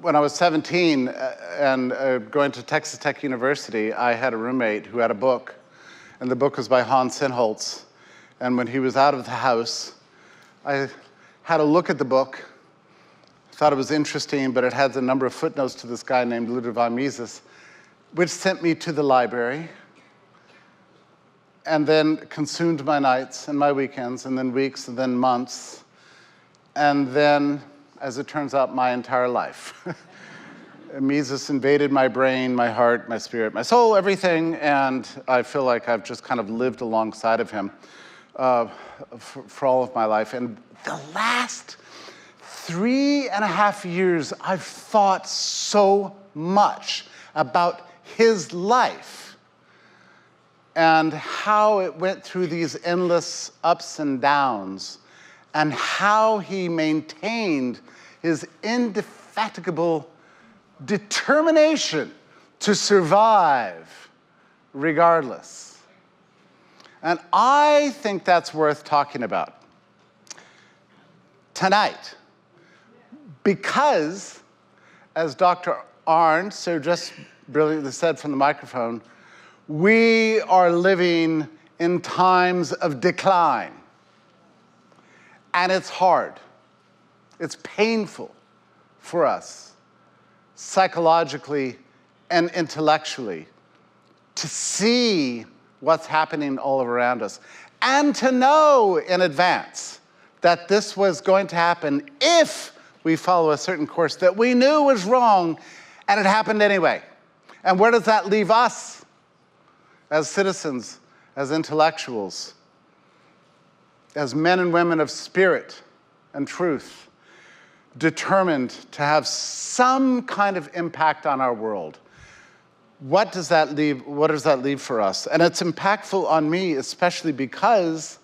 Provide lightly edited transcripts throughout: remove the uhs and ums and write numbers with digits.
when I was 17 and going to Texas Tech University, I had a roommate who had a book, and the book was by Hans Sennholz. And when he was out of the house, I had a look at the book, thought it was interesting, but it had a number of footnotes to this guy named Ludwig von Mises, which sent me to the library, and then consumed my nights and my weekends, and then weeks, and then months, and then, as it turns out, my entire life. Mises invaded my brain, my heart, my spirit, my soul, everything, and I feel like I've just kind of lived alongside of him for all of my life. And the last 3.5 years, I've thought so much about his life and how it went through these endless ups and downs, and how he maintained his indefatigable determination to survive regardless. And I think that's worth talking about tonight, because, as Dr. Arndt so just brilliantly said from the microphone, we are living in times of decline. And it's hard. It's painful for us, psychologically and intellectually, to see what's happening all around us, and to know in advance that this was going to happen if we follow a certain course that we knew was wrong, and it happened anyway. And where does that leave us as citizens, as intellectuals, as men and women of spirit and truth, determined to have some kind of impact on our world? What does that leave for us? And it's impactful on me, especially because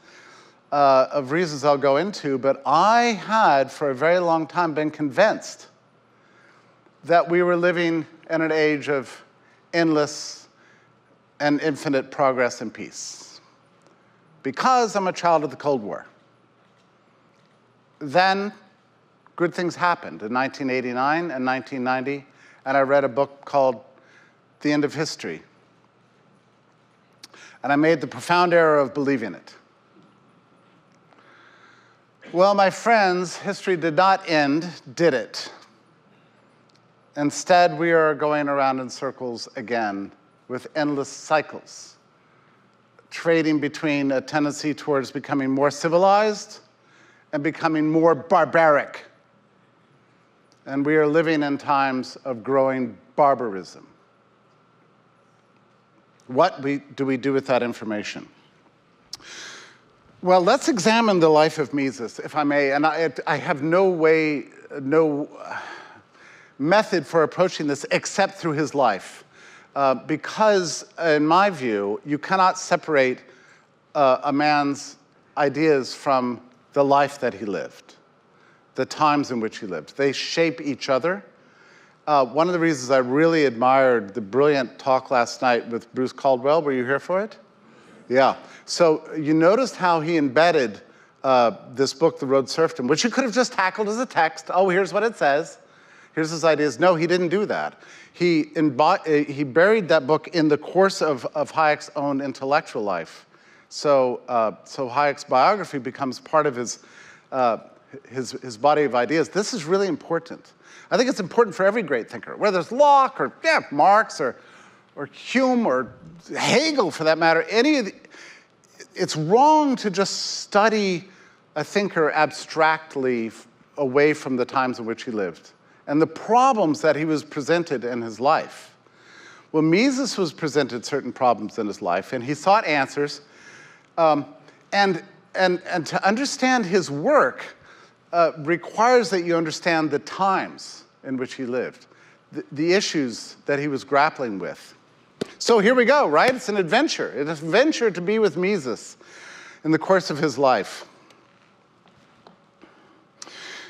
of reasons I'll go into, but I had for a very long time been convinced that we were living in an age of endless and infinite progress and peace, because I'm a child of the Cold War. Then good things happened in 1989 and 1990, and I read a book called The End of History. And I made the profound error of believing it. Well, my friends, history did not end, did it? Instead, we are going around in circles again with endless cycles, trading between a tendency towards becoming more civilized and becoming more barbaric. And we are living in times of growing barbarism. What do we do with that information? Well, let's examine the life of Mises, if I may. And I have no method for approaching this except through his life. Because, in my view, you cannot separate a man's ideas from the life that he lived, the times in which he lived. They shape each other. One of the reasons I really admired the brilliant talk last night with Bruce Caldwell, were you here for it? Yeah. So you noticed how he embedded this book, The Road Serfdom, which you could have just tackled as a text. Oh, here's what it says. Here's his ideas. No, he didn't do that. He buried that book in the course of Hayek's own intellectual life. So Hayek's biography becomes part of his body of ideas. This is really important. I think it's important for every great thinker, whether it's Locke or Marx or Hume or Hegel, for that matter. It's wrong to just study a thinker abstractly away from the times in which he lived and the problems that he was presented in his life. Well, Mises was presented certain problems in his life, and he sought answers. And to understand his work requires that you understand the times in which he lived, the issues that he was grappling with. So here we go, right? It's an adventure. It's an adventure to be with Mises in the course of his life.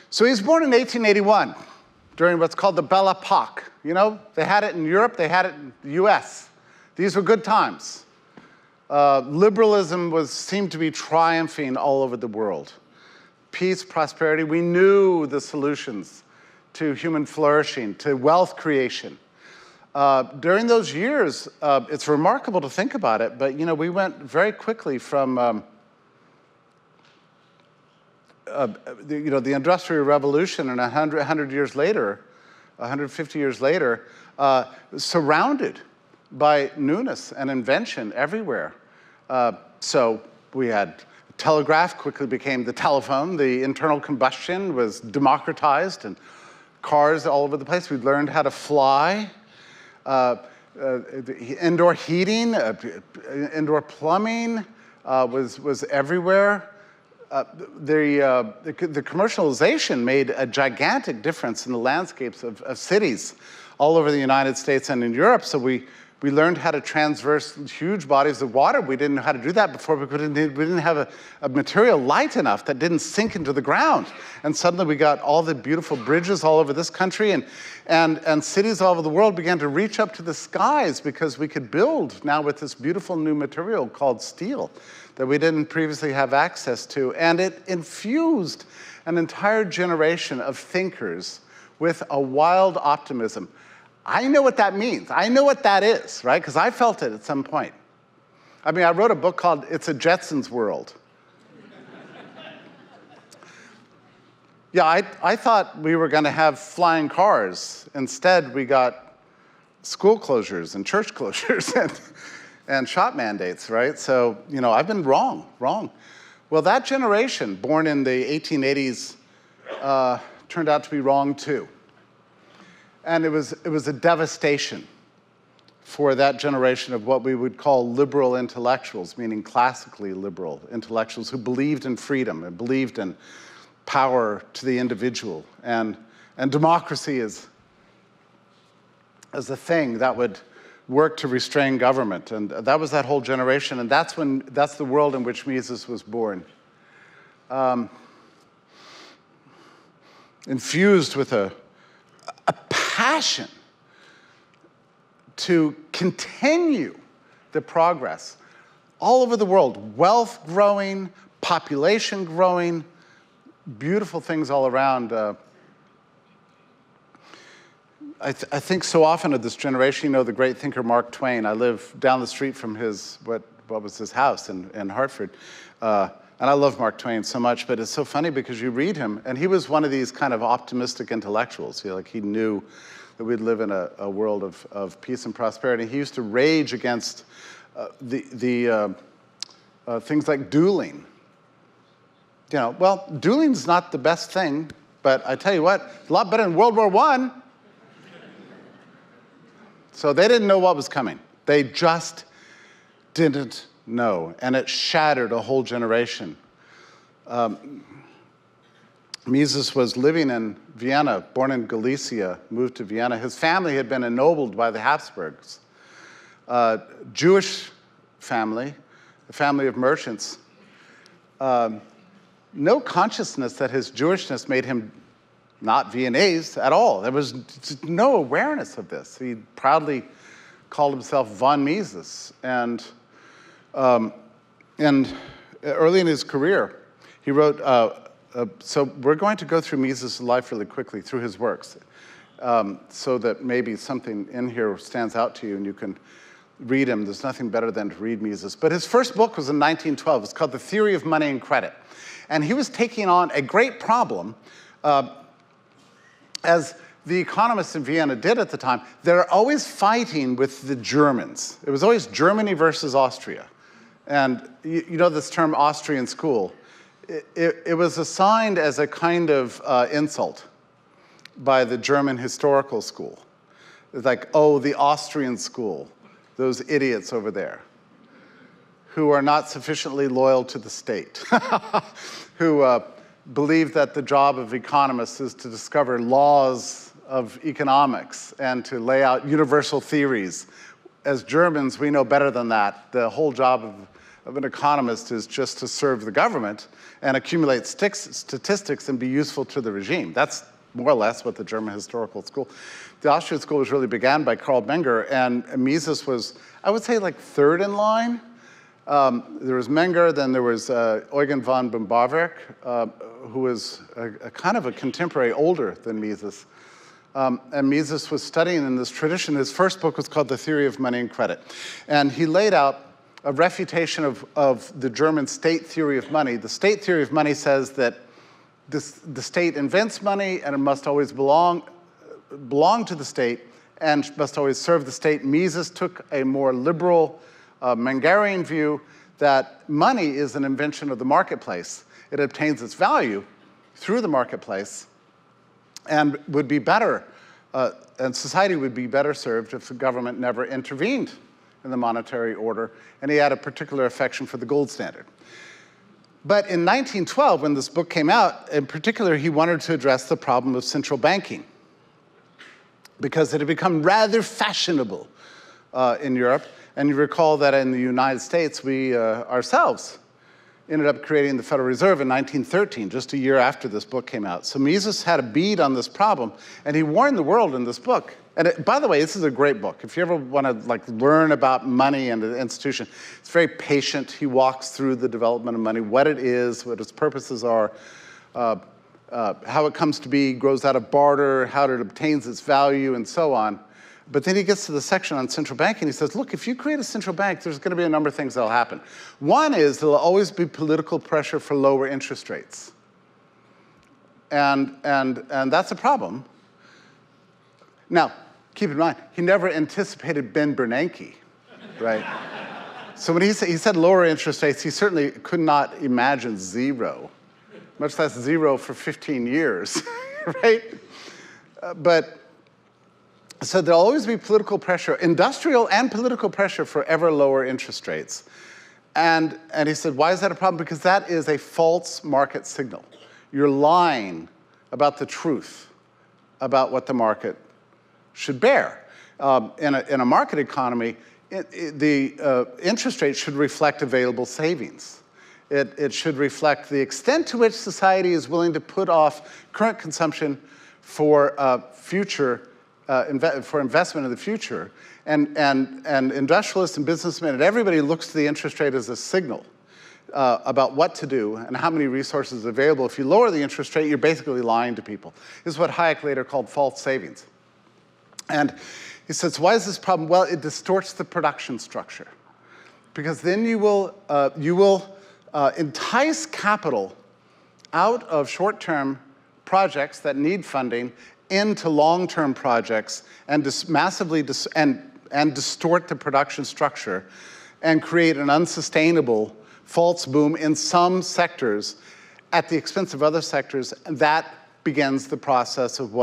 So he was born in 1881 during what's called the Belle Époque. You know, they had it in Europe, they had it in the US. These were good times. Liberalism seemed to be triumphing all over the world. Peace, prosperity, we knew the solutions to human flourishing, to wealth creation. During those years, it's remarkable to think about it, but we went very quickly from the Industrial Revolution, and 100 years later, 150 years later, surrounded by newness and invention everywhere. So we had telegraph, quickly became the telephone. The internal combustion was democratized, and cars all over the place. We learned how to fly. Indoor heating, indoor plumbing was everywhere. The commercialization made a gigantic difference in the landscapes of cities all over the United States and in Europe. So we learned how to transverse huge bodies of water. We didn't know how to do that before because we didn't have a material light enough that didn't sink into the ground. And suddenly we got all the beautiful bridges all over this country, and cities all over the world began to reach up to the skies because we could build now with this beautiful new material called steel that we didn't previously have access to. And it infused an entire generation of thinkers with a wild optimism. I know what that means. I know what that is, right? Because I felt it at some point. I mean, I wrote a book called It's a Jetsons World. Yeah, I thought we were going to have flying cars. Instead, we got school closures and church closures and shop mandates, right? So, I've been wrong. Well, that generation, born in the 1880s, turned out to be wrong too. And it was a devastation for that generation of what we would call liberal intellectuals, meaning classically liberal intellectuals who believed in freedom and believed in power to the individual and democracy as a thing that would work to restrain government. And that was that whole generation, and that's the world in which Mises was born. Infused with a passion to continue the progress all over the world, wealth growing, population growing, beautiful things all around. I think so often of this generation, the great thinker Mark Twain. I live down the street from what was his house in Hartford. And I love Mark Twain so much, but it's so funny because you read him, and he was one of these kind of optimistic intellectuals. He knew that we'd live in a world of peace and prosperity. He used to rage against the things like dueling. Well, dueling's not the best thing, but I tell you what, a lot better than World War I. So they didn't know what was coming. They just didn't know, and it shattered a whole generation. Mises was living in Vienna, born in Galicia, moved to Vienna. His family had been ennobled by the Habsburgs. Jewish family, a family of merchants. No consciousness that his Jewishness made him not Viennese at all. There was no awareness of this. He proudly called himself von Mises. And early in his career, he wrote, so we're going to go through Mises' life really quickly, through his works, so that maybe something in here stands out to you and you can read him. There's nothing better than to read Mises. But his first book was in 1912. It's called The Theory of Money and Credit. And he was taking on a great problem, as the economists in Vienna did at the time. They're always fighting with the Germans. It was always Germany versus Austria. And you know this term Austrian school. It was assigned as a kind of insult by the German historical school. It's like, oh, the Austrian school, those idiots over there who are not sufficiently loyal to the state, who believe that the job of economists is to discover laws of economics and to lay out universal theories. As Germans, we know better than that. The whole job of an economist is just to serve the government and accumulate statistics and be useful to the regime. That's more or less what the German historical school. The Austrian school was really began by Karl Menger, and Mises was, I would say, like third in line. There was Menger, then there was Eugen von Böhm-Bawerk, who was a kind of a contemporary, older than Mises. And Mises was studying in this tradition. His first book was called The Theory of Money and Credit. And he laid out a refutation of the German state theory of money. The state theory of money says that the state invents money and it must always belong to the state and must always serve the state. Mises took a more liberal Mengerian view that money is an invention of the marketplace. It obtains its value through the marketplace and would be better, and society would be better served if the government never intervened in the monetary order, and he had a particular affection for the gold standard. But in 1912, when this book came out, in particular, he wanted to address the problem of central banking because it had become rather fashionable in Europe. And you recall that in the United States, we ourselves ended up creating the Federal Reserve in 1913, just a year after this book came out. So Mises had a bead on this problem, and he warned the world in this book. And by the way, this is a great book. If you ever want to learn about money and the institution, it's very patient. He walks through the development of money, what it is, what its purposes are, how it comes to be, grows out of barter, how it obtains its value, and so on. But then he gets to the section on central banking. He says, look, if you create a central bank, there's going to be a number of things that will happen. One is there will always be political pressure for lower interest rates. And that's a problem. Now, keep in mind, he never anticipated Ben Bernanke, right? So when he said lower interest rates, he certainly could not imagine zero, much less zero for 15 years, right? So there'll always be political pressure, industrial and political pressure for ever lower interest rates. And he said, why is that a problem? Because that is a false market signal. You're lying about the truth about what the market should bear. In a market economy, the interest rate should reflect available savings. It should reflect the extent to which society is willing to put off current consumption for for investment in the future. And industrialists and businessmen and everybody looks to the interest rate as a signal about what to do and how many resources are available. If you lower the interest rate, you're basically lying to people. This is what Hayek later called false savings. And he says, why is this a problem? Well, it distorts the production structure. Because then you will entice capital out of short-term projects that need funding into long-term projects and massively distort the production structure and create an unsustainable false boom in some sectors at the expense of other sectors. And that begins the process of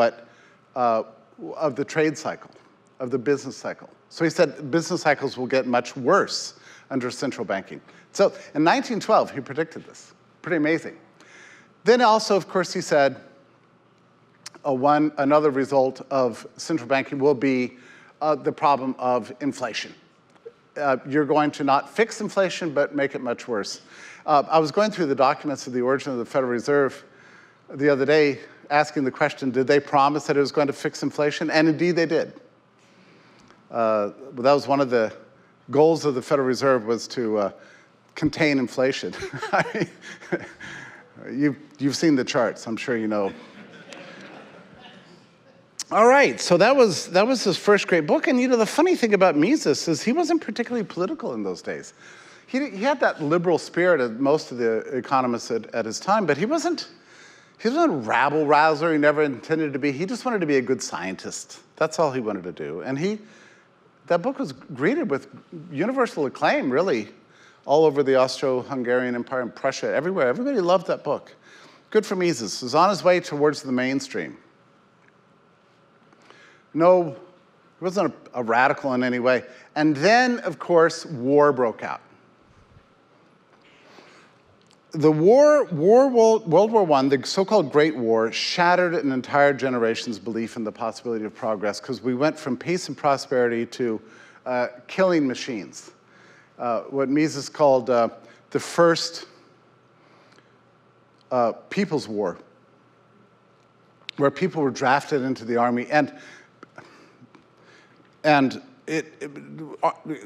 of the trade cycle, of the business cycle. So he said business cycles will get much worse under central banking. So in 1912, he predicted this. Pretty amazing. Then also, of course, he said, another result of central banking will be the problem of inflation. You're going to not fix inflation, but make it much worse. I was going through the documents of the origin of the Federal Reserve the other day, asking the question, did they promise that it was going to fix inflation? And indeed they did. That was one of the goals of the Federal Reserve, was to contain inflation. I mean, you've seen the charts, I'm sure you know. All right, so that was his first great book. And the funny thing about Mises is he wasn't particularly political in those days. He had that liberal spirit of most of the economists at his time, but he wasn't a rabble-rouser. He never intended to be. He just wanted to be a good scientist. That's all he wanted to do. And that book was greeted with universal acclaim, really, all over the Austro-Hungarian Empire and Prussia, everywhere. Everybody loved that book. Good for Mises. He was on his way towards the mainstream. No, he wasn't a radical in any way. And then, of course, war broke out. The World War I, the so-called Great War, shattered an entire generation's belief in the possibility of progress, because we went from peace and prosperity to killing machines. What Mises called the first People's War, where people were drafted into the army. And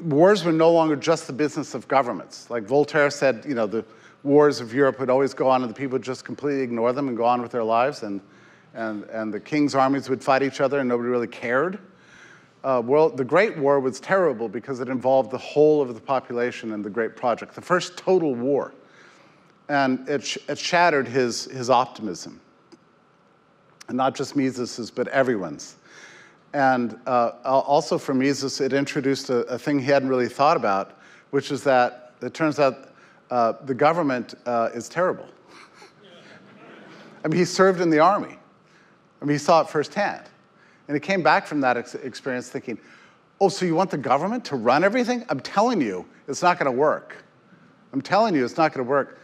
wars were no longer just the business of governments. Like Voltaire said, the wars of Europe would always go on and the people would just completely ignore them and go on with their lives. And and the king's armies would fight each other and nobody really cared. The Great War was terrible because it involved the whole of the population in the Great Project, the first total war. And it shattered his optimism. And not just Mises's, but everyone's. And also for Mises, it introduced a thing he hadn't really thought about, which is that it turns out the government is terrible. I mean, he served in the army. I mean, he saw it firsthand. And he came back from that experience thinking, oh, so you want the government to run everything? I'm telling you, it's not going to work. I'm telling you, it's not going to work.